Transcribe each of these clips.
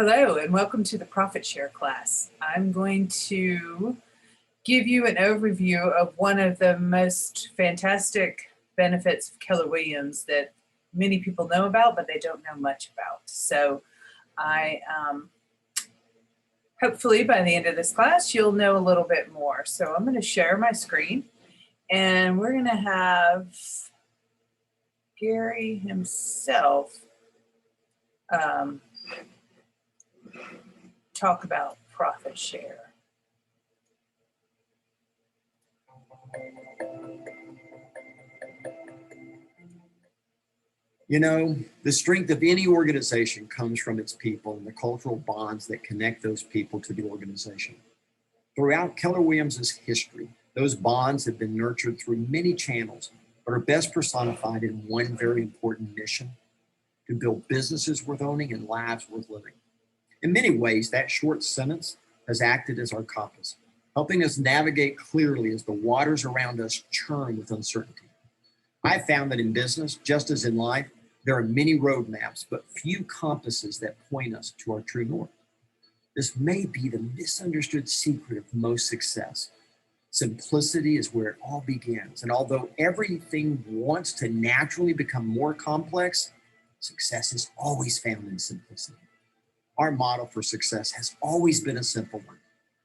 Hello and welcome to the Profit Share class. I'm going to give you an overview of one of the most fantastic benefits of Keller Williams that many people know about, but they don't know much about. So hopefully by the end of this class, you'll know a little bit more. So I'm going to share my screen and we're going to have Gary himself talk about profit share. You know, the strength of any organization comes from its people and the cultural bonds that connect those people to the organization. Throughout Keller Williams' history, those bonds have been nurtured through many channels, but are best personified in one very important mission: to build businesses worth owning and lives worth living. In many ways, that short sentence has acted as our compass, helping us navigate clearly as the waters around us churn with uncertainty. I found that in business, just as in life, there are many roadmaps, but few compasses that point us to our true north. This may be the misunderstood secret of most success. Simplicity is where it all begins. And although everything wants to naturally become more complex, success is always found in simplicity. Our model for success has always been a simple one: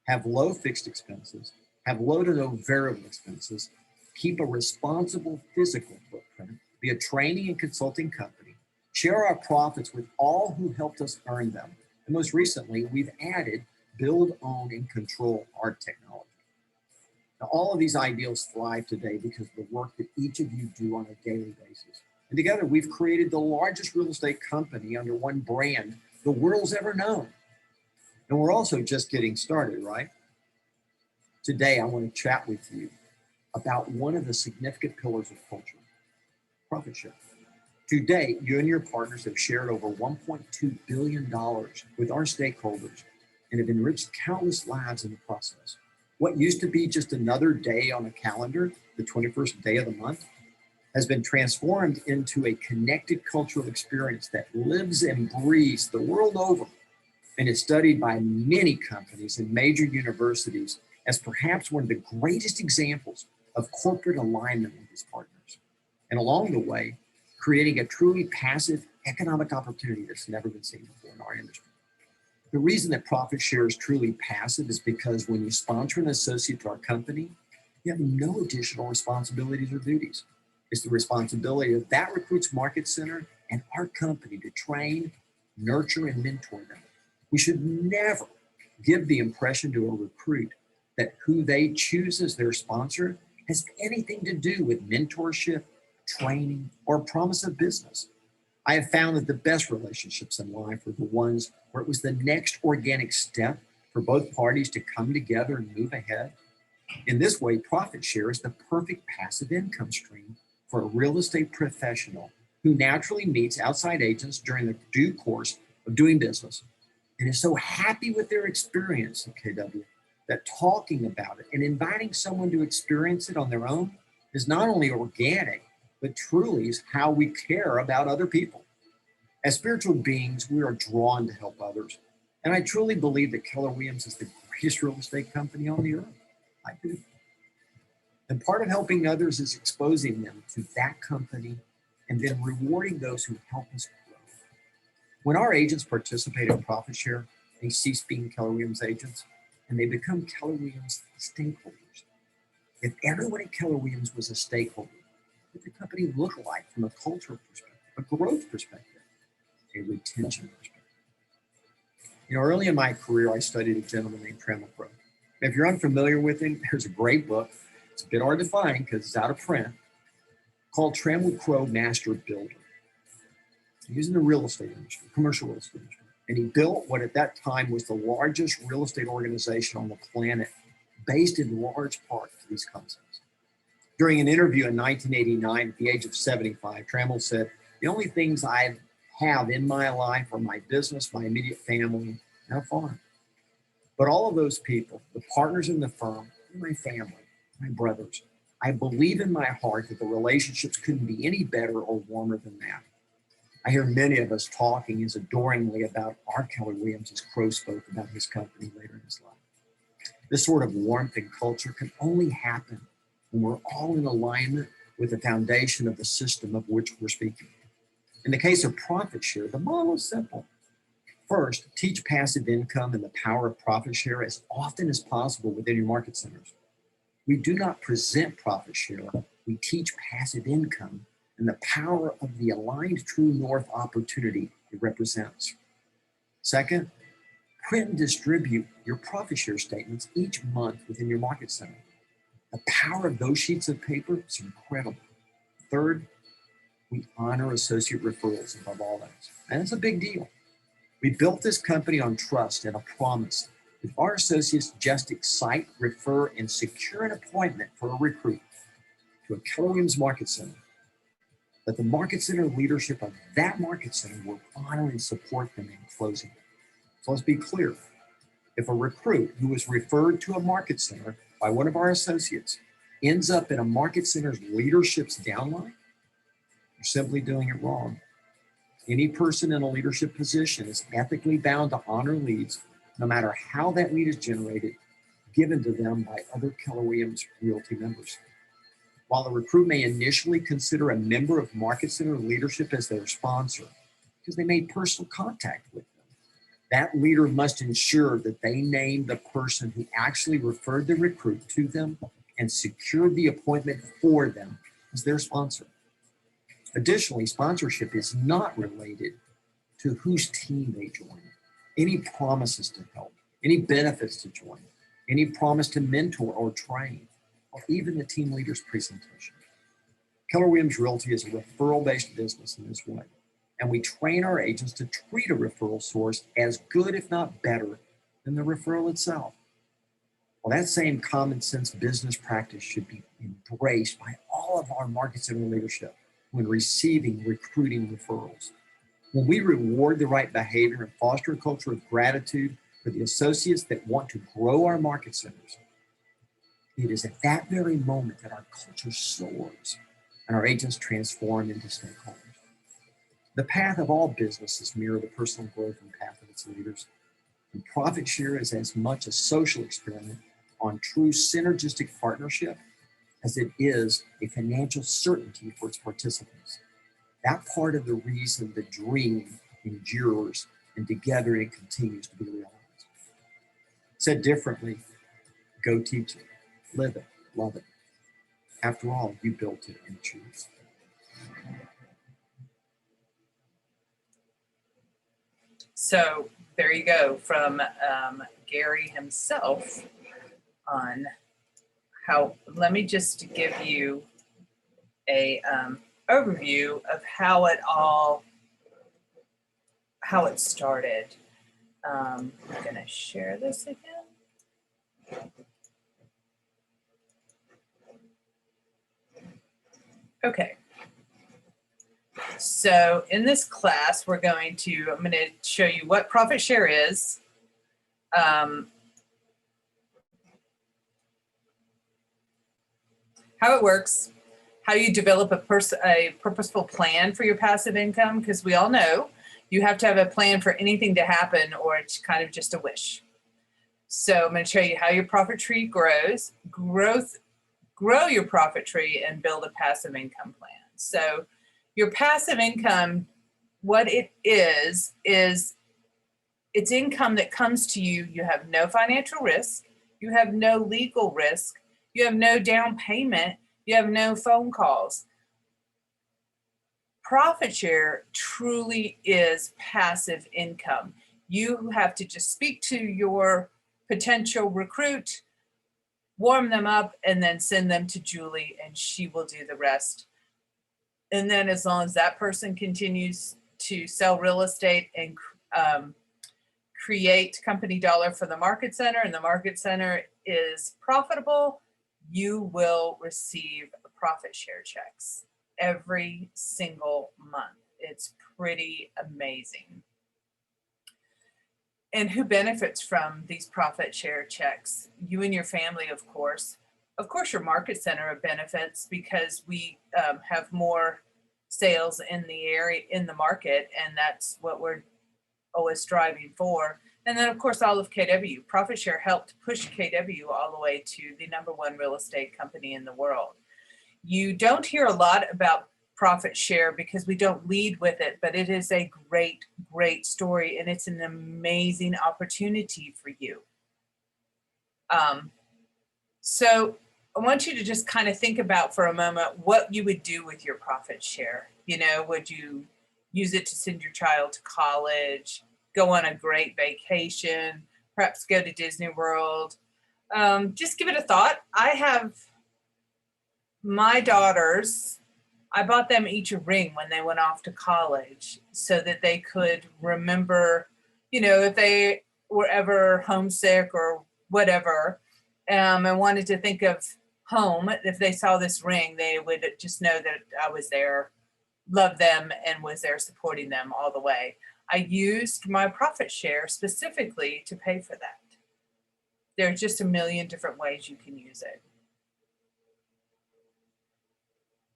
have low fixed expenses, have low to no variable expenses, keep a responsible physical footprint, be a training and consulting company, share our profits with all who helped us earn them. And most recently, we've added build, own, and control our technology. Now, all of these ideals thrive today because of the work that each of you do on a daily basis. And together, we've created the largest real estate company under one brand the world's ever known. And we're also just getting started, right? Today, I want to chat with you about one of the significant pillars of culture: profit share. To date, you and your partners have shared over $1.2 billion with our stakeholders and have enriched countless lives in the process. What used to be just another day on a calendar, the 21st day of the month, has been transformed into a connected cultural experience that lives and breathes the world over and is studied by many companies and major universities as perhaps one of the greatest examples of corporate alignment with its partners. And along the way, creating a truly passive economic opportunity that's never been seen before in our industry. The reason that profit share is truly passive is because when you sponsor an associate to our company, you have no additional responsibilities or duties. It's the responsibility of that recruit's market center and our company to train, nurture, and mentor them. We should never give the impression to a recruit that who they choose as their sponsor has anything to do with mentorship, training, or promise of business. I have found that the best relationships in life are the ones where it was the next organic step for both parties to come together and move ahead. In this way, profit share is the perfect passive income stream for a real estate professional who naturally meets outside agents during the due course of doing business and is so happy with their experience in KW that talking about it and inviting someone to experience it on their own is not only organic, but truly is how we care about other people. As spiritual beings, we are drawn to help others. And I truly believe that Keller Williams is the greatest real estate company on the earth. I do. And part of helping others is exposing them to that company and then rewarding those who help us grow. When our agents participate in profit share, they cease being Keller Williams agents and they become Keller Williams stakeholders. If everyone at Keller Williams was a stakeholder, what would the company look like from a cultural perspective, a growth perspective, a retention perspective? You know, early in my career, I studied a gentleman named Trammell Crow. If you're unfamiliar with him, there's a great book. It's a bit hard to find because it's out of print, called Trammell Crow Master Builder. He was in the real estate industry, commercial real estate industry. And he built what at that time was the largest real estate organization on the planet, based in large part to these concepts. During an interview in 1989, at the age of 75, Trammell said, "The only things I have in my life are my business, my immediate family, and a farm. But all of those people, the partners in the firm, my family, my brothers, I believe in my heart that the relationships couldn't be any better or warmer than that." I hear many of us talking as adoringly about our Keller Williams as Crow spoke about his company later in his life. This sort of warmth and culture can only happen when we're all in alignment with the foundation of the system of which we're speaking. In the case of profit share, the model is simple. First, teach passive income and the power of profit share as often as possible within your market centers. We do not present profit share, we teach passive income and the power of the aligned true north opportunity it represents. Second, print and distribute your profit share statements each month within your market center. The power of those sheets of paper is incredible. Third, we honor associate referrals above all else. And it's a big deal. We built this company on trust and a promise. If our associates just excite, refer, and secure an appointment for a recruit to a Keller Williams Market Center, that the Market Center leadership of that Market Center will honor and support them in closing. So let's be clear. If a recruit who was referred to a Market Center by one of our associates ends up in a Market Center's leadership's downline, you're simply doing it wrong. Any person in a leadership position is ethically bound to honor leads, no matter how that lead is generated, given to them by other Keller Williams Realty members. While the recruit may initially consider a member of Market Center leadership as their sponsor, because they made personal contact with them, that leader must ensure that they name the person who actually referred the recruit to them and secured the appointment for them as their sponsor. Additionally, sponsorship is not related to whose team they join, any promises to help, any benefits to join, any promise to mentor or train, or even the team leader's presentation. Keller Williams Realty is a referral-based business in this way, and we train our agents to treat a referral source as good, if not better, than the referral itself. Well, that same common sense business practice should be embraced by all of our Market Center leadership when receiving recruiting referrals. When we reward the right behavior and foster a culture of gratitude for the associates that want to grow our market centers, it is at that very moment that our culture soars and our agents transform into stakeholders. The path of all businesses mirror the personal growth and path of its leaders. And profit share is as much a social experiment on true synergistic partnership as it is a financial certainty for its participants. That part of the reason the dream endures and together it continues to be realized. Said differently, go teach it, live it, love it. After all, you built it and choose. So there you go from Gary himself on how, let me just give you a overview of how it started. I'm gonna share this again. Okay. So in this class, I'm going to show you what profit share is. How it works, how you develop a purposeful plan for your passive income, because we all know you have to have a plan for anything to happen or it's kind of just a wish. So I'm going to show you how your profit tree grows, grow your profit tree and build a passive income plan. So your passive income, what it is it's income that comes to you. You have no financial risk. You have no legal risk. You have no down payment. You have no phone calls. Profit share truly is passive income. You have to just speak to your potential recruit, warm them up, and then send them to Julie, and she will do the rest. And then as long as that person continues to sell real estate and create company dollar for the market center, and the market center is profitable, you will receive profit share checks every single month. It's pretty amazing. And who benefits from these profit share checks? You and your family, of course. Of course, your market center benefits because we have more sales in the area, in the market, and that's what we're always striving for. And then of course, all of KW. Profit share helped push KW all the way to the #1 real estate company in the world. You don't hear a lot about profit share because we don't lead with it, but it is a great, great story, and it's an amazing opportunity for you. So I want you to just kind of think about for a moment what you would do with your profit share. You know, would you use it to send your child to college, go on a great vacation, perhaps go to Disney World? Just give it a thought. I have my daughters, I bought them each a ring when they went off to college so that they could remember, you know, if they were ever homesick or whatever, and wanted to think of home, if they saw this ring, they would just know that I was there, loved them, and was there supporting them all the way. I used my profit share specifically to pay for that. There's just a million different ways you can use it.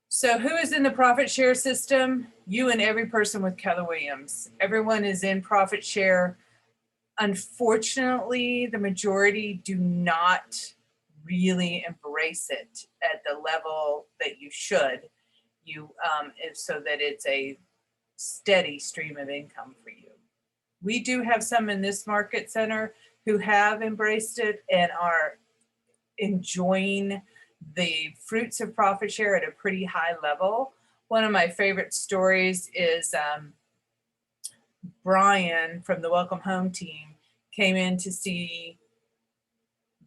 So who is in the profit share system? You and every person with Keller Williams. Everyone is in profit share. Unfortunately, the majority do not really embrace it at the level that you should. So that it's a steady stream of income for you. We do have some in this market center who have embraced it and are enjoying the fruits of profit share at a pretty high level. One of my favorite stories is Brian from the Welcome Home team came in to see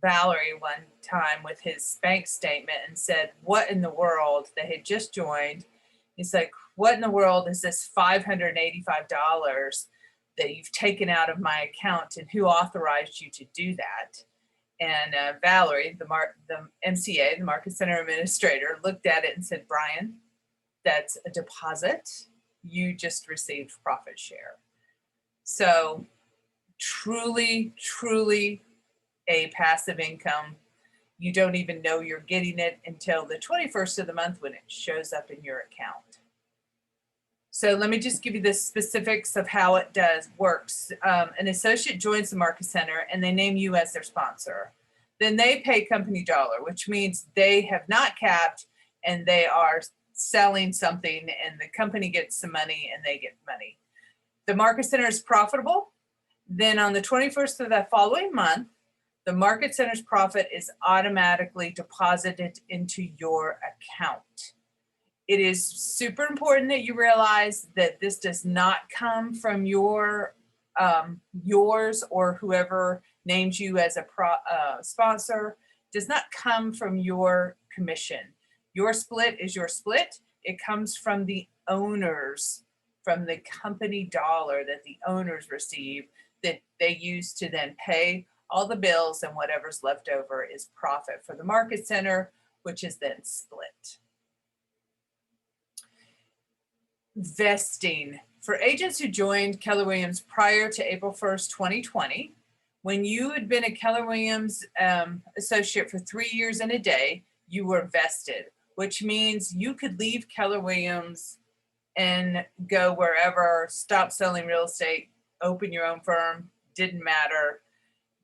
Valerie one time with his bank statement and said, what in the world? They had just joined. He's like, what in the world is this $585 that you've taken out of my account, and who authorized you to do that? And Valerie, the MCA, the Market Center Administrator, looked at it and said, Brian, that's a deposit. You just received profit share. So truly, truly a passive income. You don't even know you're getting it until the 21st of the month when it shows up in your account. So let me just give you the specifics of how it works. An associate joins the Market Center and they name you as their sponsor. Then they pay company dollar, which means they have not capped and they are selling something, and the company gets some money and they get money. The Market Center is profitable. Then on the 21st of that following month, the Market Center's profit is automatically deposited into your account. It is super important that you realize that this does not come from yours or whoever names you as a sponsor. Does not come from your commission. Your split is your split. It comes from the owners, from the company dollar that the owners receive, that they use to then pay all the bills, and whatever's left over is profit for the Market Center, which is then split. Vesting. For agents who joined Keller Williams prior to April 1st, 2020, when you had been a Keller Williams associate for 3 years and a day, you were vested, which means you could leave Keller Williams and go wherever, stop selling real estate, open your own firm, didn't matter.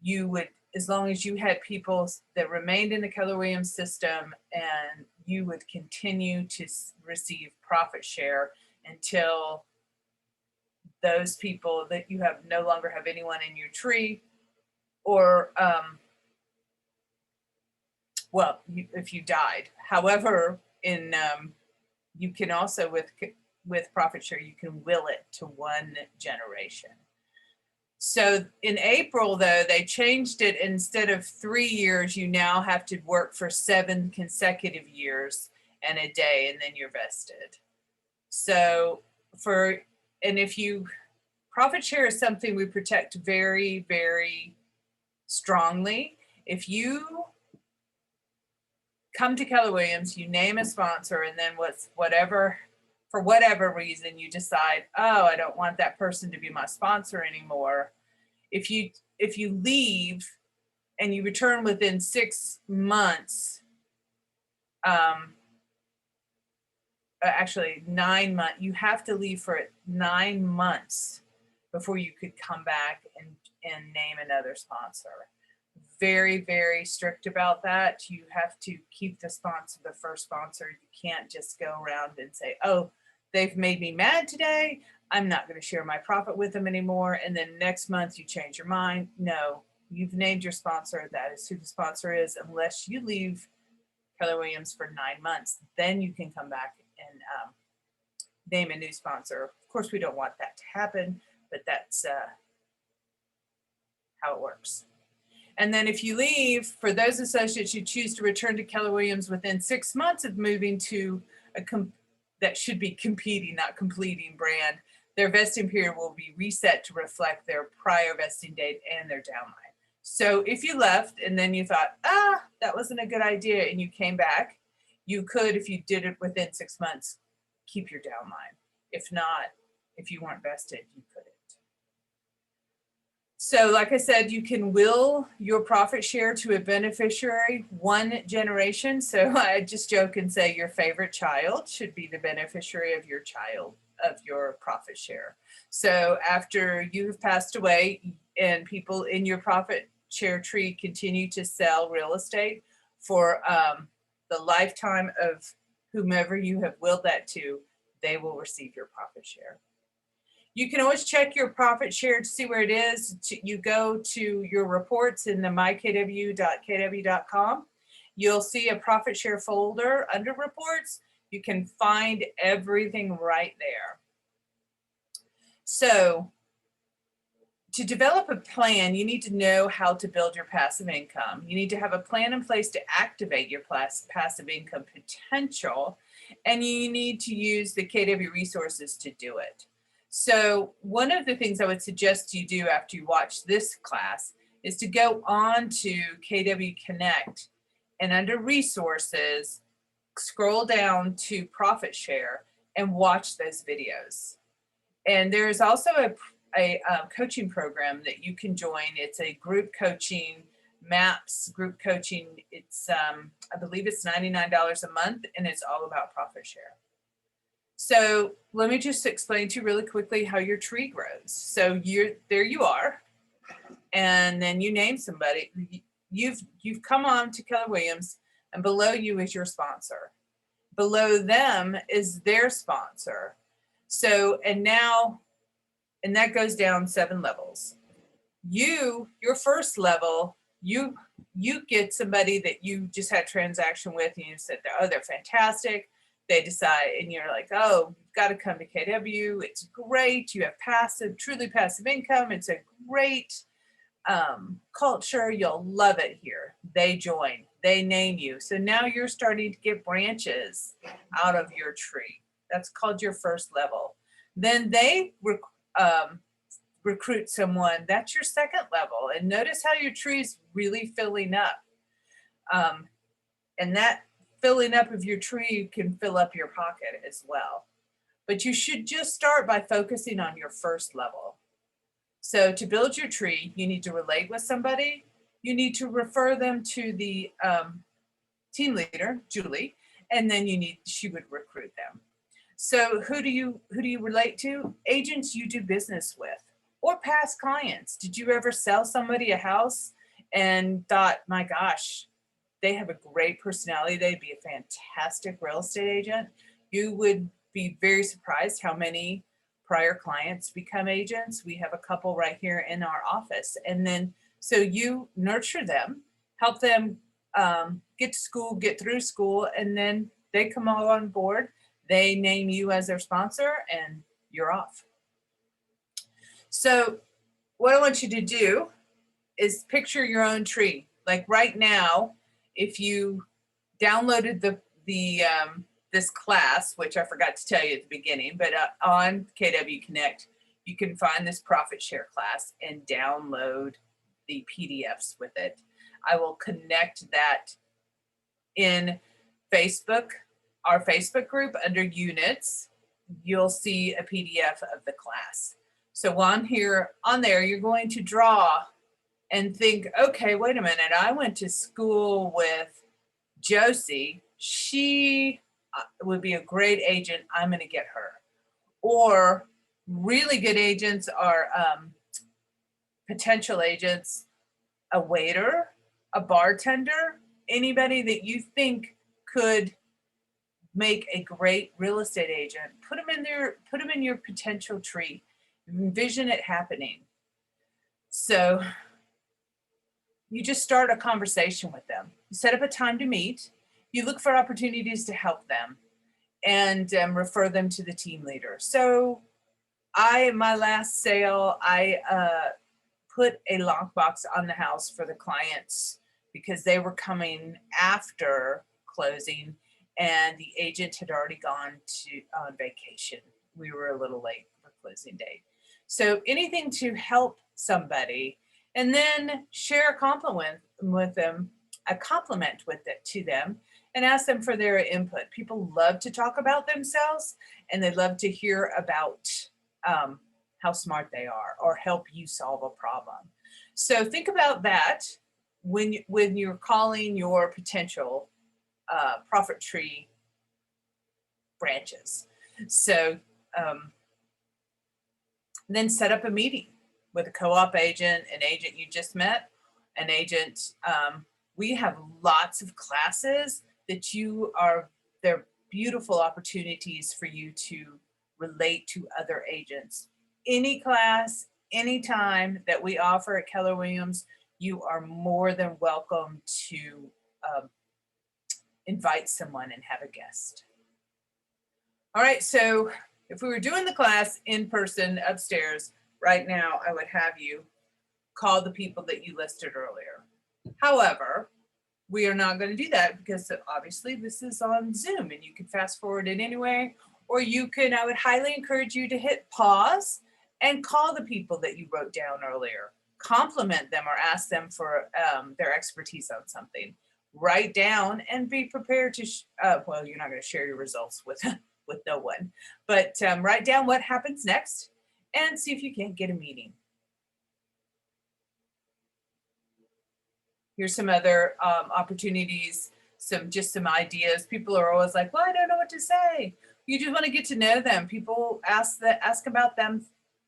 You would, as long as you had people that remained in the Keller Williams system, and you would continue to receive profit share until those people that you have no longer have anyone in your tree, or if you died. However, you can also with profit share, you can will it to one generation. So in April, though, they changed it. Instead of 3 years, you now have to work for 7 consecutive years and a day, and then you're vested. So profit share is something we protect very, very strongly. If you come to Keller Williams, you name a sponsor, and then for whatever reason you decide, oh, I don't want that person to be my sponsor anymore. If you leave and you return within 6 months, actually 9 months. You have to leave for 9 months before you could come back and name another sponsor. Very, very strict about that. You have to keep the sponsor, the first sponsor. You can't just go around and say, oh, they've made me mad today, I'm not going to share my profit with them anymore. And then next month you change your mind. No, you've named your sponsor. That is who the sponsor is, unless you leave Keller Williams for 9 months. Then you can come back and name a new sponsor. Of course, we don't want that to happen, but that's how it works. And then if you leave, for those associates who choose to return to Keller Williams within 6 months of moving to that should be competing, not completing brand, their vesting period will be reset to reflect their prior vesting date and their downline. So if you left and then you thought, that wasn't a good idea, and you came back, you could, if you did it within 6 months, keep your downline. If not, if you weren't vested, you couldn't. So like I said, you can will your profit share to a beneficiary one generation. So I just joke and say your favorite child should be the beneficiary of your child, of your profit share. So after you have passed away and people in your profit share tree continue to sell real estate for the lifetime of whomever you have willed that to, they will receive your profit share. You can always check your profit share to see where it is. You go to your reports in the mykw.kw.com. You'll see a profit share folder under reports. You can find everything right there. So to develop a plan, you need to know how to build your passive income. You need to have a plan in place to activate your passive income potential, and you need to use the KW resources to do it. So one of the things I would suggest you do after you watch this class is to go on to KW Connect and under resources, scroll down to profit share and watch those videos. And there's also a coaching program that you can join. It's a group coaching, MAPS group coaching. It's, I believe it's $99 a month, and it's all about profit share. So let me just explain to you really quickly how your tree grows. So there you are, and then you name somebody. You've come on to Keller Williams, and below you is your sponsor. Below them is their sponsor. So, and that goes down 7 levels. Your first level, you get somebody that you just had a transaction with, and you said, oh, they're fantastic. They decide, and you're like, oh, you've got to come to KW. It's great. You have truly passive income. It's a great culture. You'll love it here. They join. They name you. So now you're starting to get branches out of your tree. That's called your first level. Then they recruit someone. That's your second level. And notice how your tree's really filling up. And that filling up of your tree can fill up your pocket as well. But you should just start by focusing on your first level. So to build your tree, you need to relate with somebody. You need to refer them to the team leader, Julie, and then she would recruit them. So who do you relate to? Agents you do business with, or past clients. Did you ever sell somebody a house and thought, my gosh, they have a great personality, they'd be a fantastic real estate agent? You would be very surprised how many prior clients become agents. We have a couple right here in our office. And then, so you nurture them, help them get to school, get through school, and then they come all on board. They name you as their sponsor, and you're off. So what I want you to do is picture your own tree. Like right now, if you downloaded this class, which I forgot to tell you at the beginning, but on KW Connect, you can find this profit share class and download the PDFs with it. I will connect that in Facebook, our Facebook group under units. You'll see a PDF of the class. So on there, you're going to draw and think, okay, wait a minute, I went to school with Josie. She would be a great agent. I'm going to get her. Or really good agents are potential agents, a waiter, a bartender, anybody that you think could make a great real estate agent. Put them in your potential tree. Envision it happening. So you just start a conversation with them. You set up a time to meet. You look for opportunities to help them and refer them to the team leader. So my last sale, I put a lockbox on the house for the clients because they were coming after closing and the agent had already gone on vacation. We were a little late for closing date. So anything to help somebody, and then share a compliment with them, to them, and ask them for their input. People love to talk about themselves, and they love to hear about how smart they are or help you solve a problem. So think about that when you're calling your potential profit tree branches. So then set up a meeting with a co-op agent, an agent you just met, an agent. We have lots of classes that they're beautiful opportunities for you to relate to other agents. Any class, anytime that we offer at Keller Williams, you are more than welcome to invite someone and have a guest. All right, so if we were doing the class in person upstairs right now, I would have you call the people that you listed earlier. However, we are not going to do that because obviously this is on Zoom and you can fast forward it anyway, or I would highly encourage you to hit pause and call the people that you wrote down earlier. Compliment them or ask them for their expertise on something. Write down and be prepared to, well, you're not going to share your results with no one, but write down what happens next and see if you can't get a meeting. Here's some other opportunities, some ideas. People are always like, well, I don't know what to say. You just want to get to know them. People ask about them,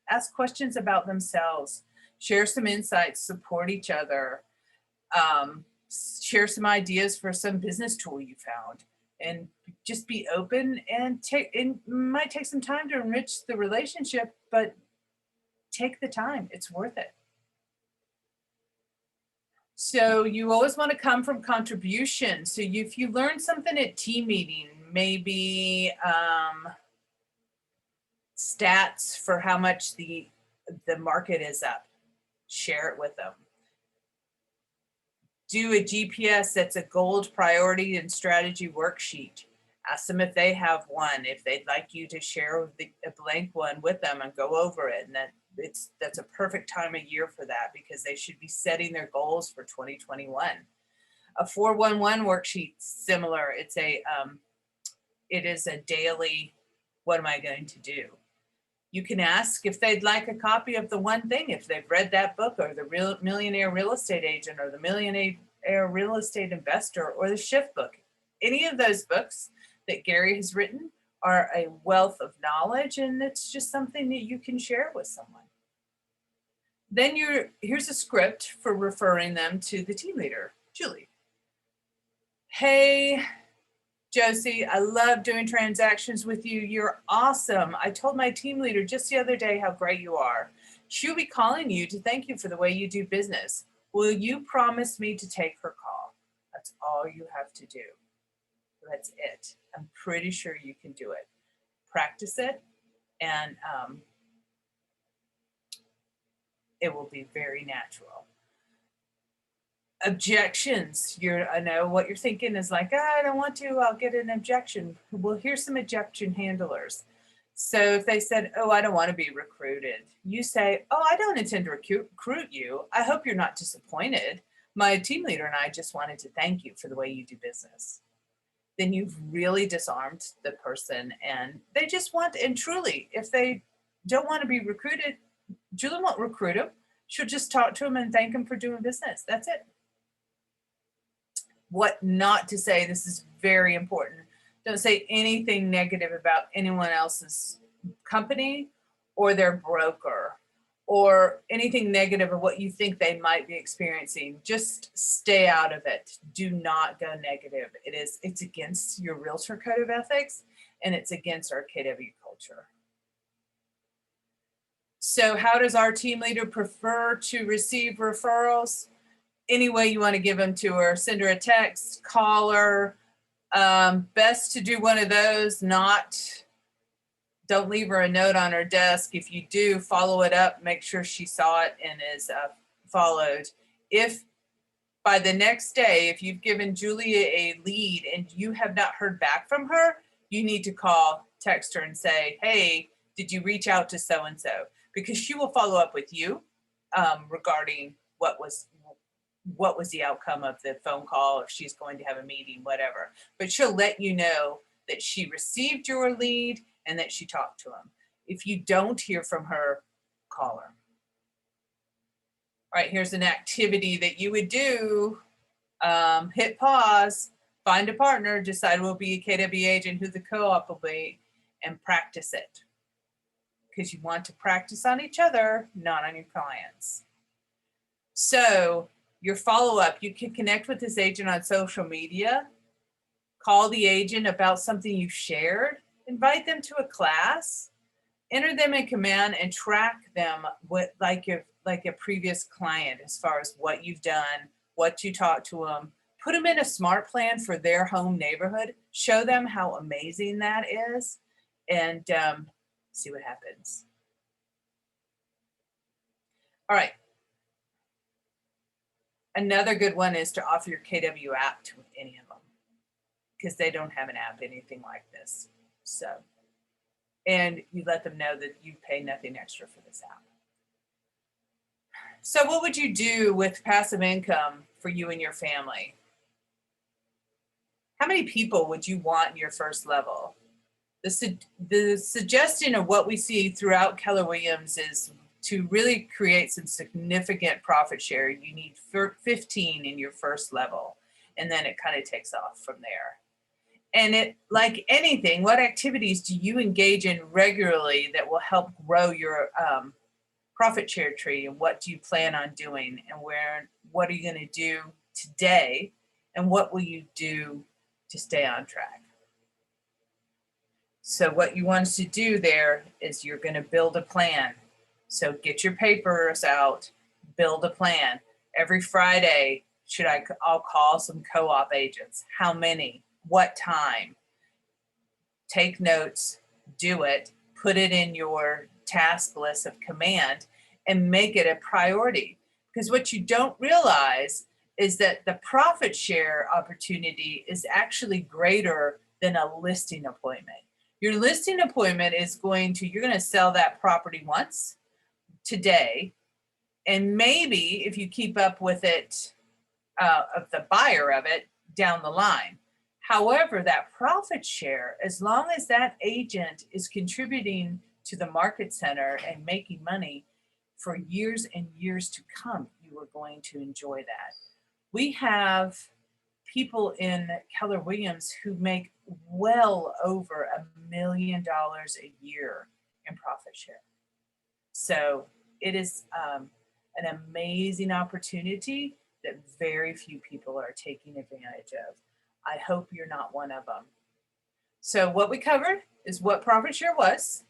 ask questions about themselves, share some insights, support each other, share some ideas for some business tool you found, and just be open and it might take some time to enrich the relationship, but take the time, it's worth it. So you always want to come from contribution. So if you learn something at team meeting, maybe stats for how much the market is up, share it with them. Do a GPS that's a gold priority and strategy worksheet. Ask them if they have one, if they'd like you to share a blank one with them and go over it. And that's a perfect time of year for that because they should be setting their goals for 2021. A 411 worksheet, similar. It is a daily, what am I going to do? You can ask if they'd like a copy of the one thing, if they've read that book, or the Millionaire Real Estate Agent, or the Millionaire Real Estate Investor, or the Shift book. Any of those books that Gary has written are a wealth of knowledge, and it's just something that you can share with someone. Then here's a script for referring them to the team leader, Julie. Hey, Josie, I love doing transactions with you. You're awesome. I told my team leader just the other day how great you are. She'll be calling you to thank you for the way you do business. Will you promise me to take her call? That's all you have to do. That's it. I'm pretty sure you can do it. Practice it, and it will be very natural. Objections. I know what you're thinking is like, I don't want to, I'll get an objection. Well, here's some objection handlers. So if they said, oh, I don't want to be recruited, you say, oh, I don't intend to recruit you. I hope you're not disappointed. My team leader and I just wanted to thank you for the way you do business. Then you've really disarmed the person, and they just want, and truly, if they don't want to be recruited, Julie won't recruit them. She'll just talk to them and thank them for doing business. That's it. What not to say, this is very important. Don't say anything negative about anyone else's company or their broker or anything negative of what you think they might be experiencing. Just stay out of it. Do not go negative. It's against your realtor code of ethics, and it's against our KW culture. So how does our team leader prefer to receive referrals? Any way you want to give them to her. Send her a text, call her. Best to do one of those, don't leave her a note on her desk. If you do, follow it up, make sure she saw it and is followed. If by the next day, if you've given Julia a lead and you have not heard back from her, you need to call, text her and say, hey, did you reach out to so-and-so? Because she will follow up with you regarding what was the outcome of the phone call, if she's going to have a meeting, whatever. But she'll let you know that she received your lead and that she talked to him. If you don't hear from her, call her. All right, here's an activity that you would do. Hit pause, find a partner, decide will be a KW agent, who the co-op will be, and practice it. Because you want to practice on each other, not on your clients. So your follow-up, you can connect with this agent on social media, call the agent about something you shared, invite them to a class, enter them in command, and track them with like a previous client as far as what you've done, what you talked to them. Put them in a smart plan for their home neighborhood. Show them how amazing that is, and see what happens. All right. Another good one is to offer your KW app to any of them, because they don't have an app, anything like this. So, and you let them know that you pay nothing extra for this app. So what would you do with passive income for you and your family? How many people would you want in your first level? The suggestion of what we see throughout Keller Williams is to really create some significant profit share. You need 15 in your first level, and then it kind of takes off from there. And it, like anything, what activities do you engage in regularly that will help grow your profit share tree, and what do you plan on doing, and what are you going to do today, and what will you do to stay on track? So what you want us to do there is you're going to build a plan. So get your papers out, build a plan. Every Friday, I'll call some co-op agents. How many? What time? Take notes, do it, put it in your task list of command, and make it a priority. Because what you don't realize is that the profit share opportunity is actually greater than a listing appointment. Your listing appointment is you're going to sell that property once today, and maybe if you keep up with it, of the buyer of it down the line. However, that profit share, as long as that agent is contributing to the market center and making money for years and years to come, you are going to enjoy that. We have people in Keller Williams who make well over $1 million a year in profit share. So it is an amazing opportunity that very few people are taking advantage of. I hope you're not one of them. So what we covered is what profit share was,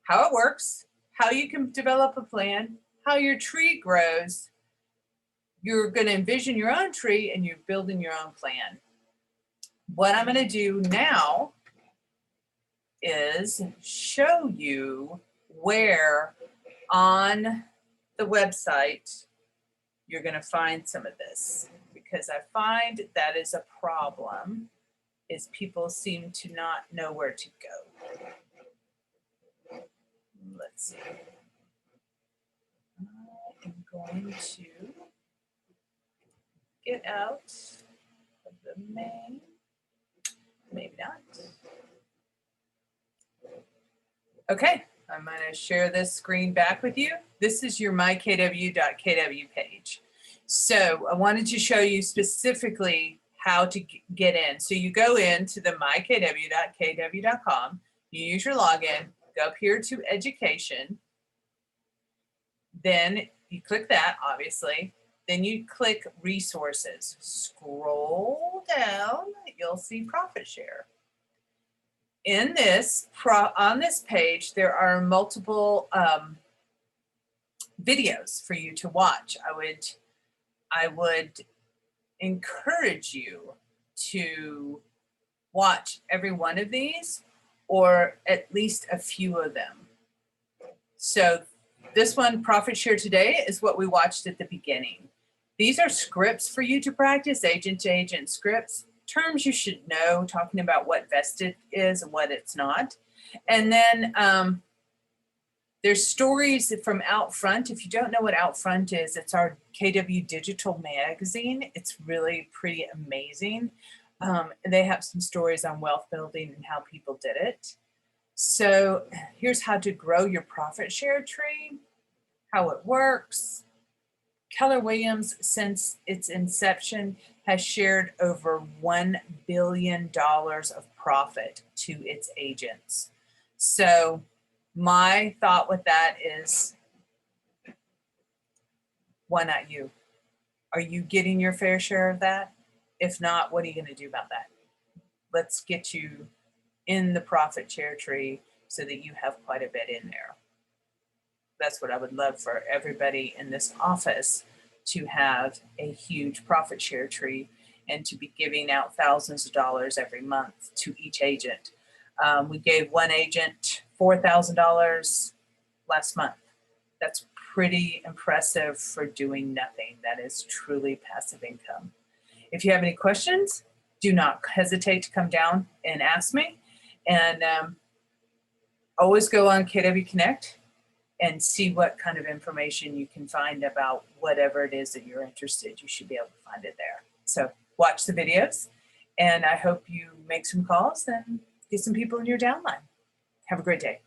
how it works, how you can develop a plan, how your tree grows. You're going to envision your own tree, and you're building your own plan. What I'm going to do now is show you where on the website you're going to find some of this, because I find that is a problem, is people seem to not know where to go. Let's see. I'm going to get out of the main, maybe not. Okay, I'm going to share this screen back with you. This is your mykw.kw page. So I wanted to show you specifically how to get in. So you go into the mykw.kw.com, you use your login, go up here to education, then you click that, obviously, then you click resources. Scroll down, you'll see profit share. In this, on this page, there are multiple videos for you to watch. I would encourage you to watch every one of these, or at least a few of them. So this one, Profit Share Today, is what we watched at the beginning. These are scripts for you to practice, agent-to-agent scripts, terms you should know, talking about what vested is and what it's not. And then there's stories from Out Front. If you don't know what Out Front is, it's our KW digital magazine. It's really pretty amazing. They have some stories on wealth building and how people did it. So here's how to grow your profit share tree, how it works. Keller Williams, since its inception, has shared over $1 billion of profit to its agents. So my thought with that is, why not you? Are you getting your fair share of that? If not, what are you going to do about that? Let's get you in the profit share tree so that you have quite a bit in there. That's what I would love for everybody in this office, to have a huge profit share tree and to be giving out thousands of dollars every month to each agent. We gave one agent $4,000 last month. That's pretty impressive for doing nothing. That is truly passive income. If you have any questions, do not hesitate to come down and ask me. And always go on KW Connect and see what kind of information you can find about whatever it is that you're interested. You should be able to find it there. So watch the videos, and I hope you make some calls and get some people in your downline. Have a great day.